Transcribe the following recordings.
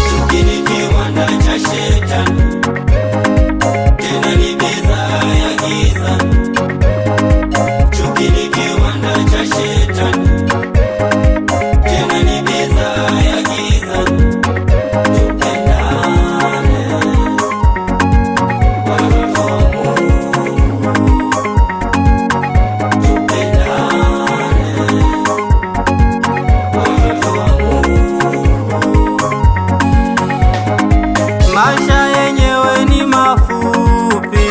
Chuki ni kiwanda cha shetani, tena ni bidhaa ya giza. Chuki ni kiwanda cha shetani, tena ni bidhaa ya giza. Tupendane watoto wa Mungu, tupendane watoto wa Mungu. Maisha yenyewe ni mafupi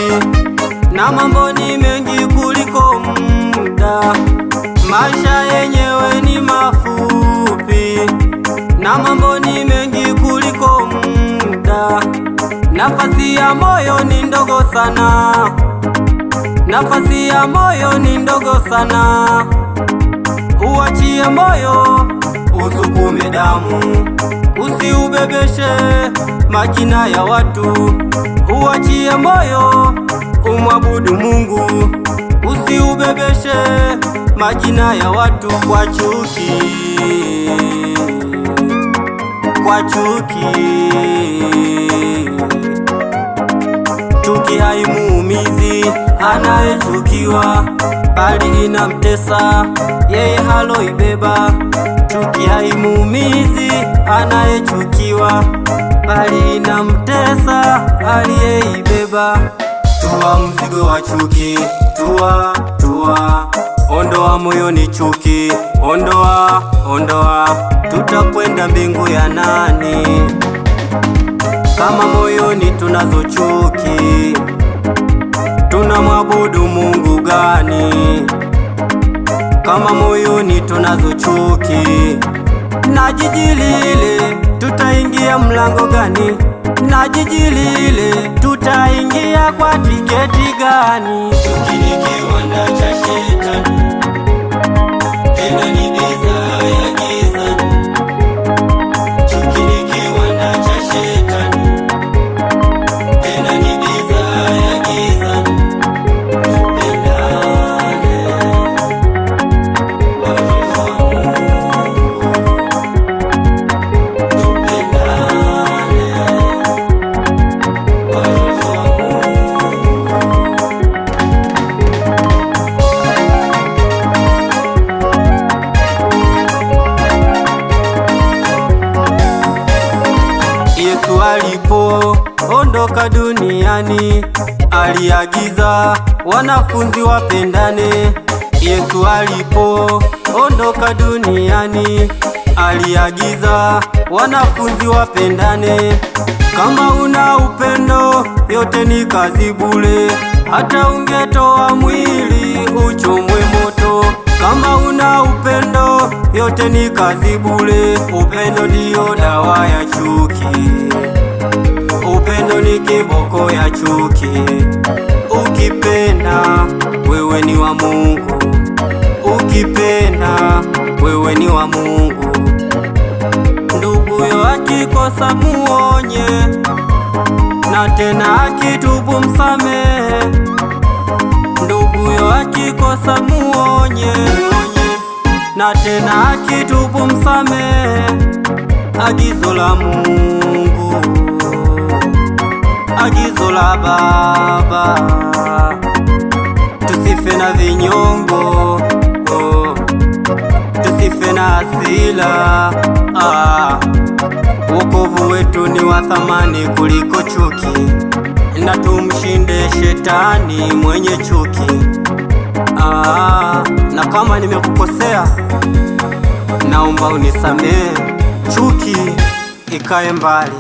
na mambo ni mengi kuliko muda. Maisha yenyewe ni mafupi na mambo ni mengi kuliko muda. Nafasi ya moyo ni ndogo sana, nafasi ya moyo ni ndogo sana. Uachie moyo usukume damu, usiubebeshe majina ya watu. Uachie moyo umwabudu Mungu, usiubebeshe majina ya watu kwa chuki, kwa chuki. Chuki haimuumizi anayechukiwa, bali inamtesa yeye haloibeba. Chuki haimuumizi anayechukiwa, bali inamtesa aliyeibeba. Tua mzigo wa chuki, tua, tua. Ondoa moyoni chuki, ondoa, ondoa. Tutakwenda mbingu ya nani kama moyoni tunazo chuki? Tunamwabudu Mungu gani kama moyoni tunazo chuki? Na jiji lile tutaingia mlango gani? Na jiji lile tutaingia kwa tiketi gani? Chuki ni kiwanda cha shetani, tena ni bidhaa ya giza. Chuki ni kiwanda cha shetani, tena ni bidhaa ya giza. Tupendane watoto wa Mungu, tupendane watoto wa Mungu. Yesu alipoondoka duniani aliagiza wanafunzi wapendane. Yesu alipoondoka duniani aliagiza wanafunzi wapendane. Kama una upendo yote ni kazi bure, hata ungetoa mwili uchomwe moto. Kama una upendo yote ni kazi bure. Upendo ndio dawa ya chuki, upendo ni kiboko ya chuki. Ukipenda wewe ni wa Mungu, ukipenda wewe ni wa Mungu. Nduguyo akikosa muonye, na tena akitubu msamehe. Nduguyo akikosa muonye, na tena akitubu msamehe. Agizo la Mungu, agizo la Baba, tusife na vinyongo, tusife na hasira. Wokovu wetu ni wa thamani kuliko chuki, na tumshinde shetani mwenye chuki. Na kama nimekukosea, naomba unisamehe. Chuki ikae mbali.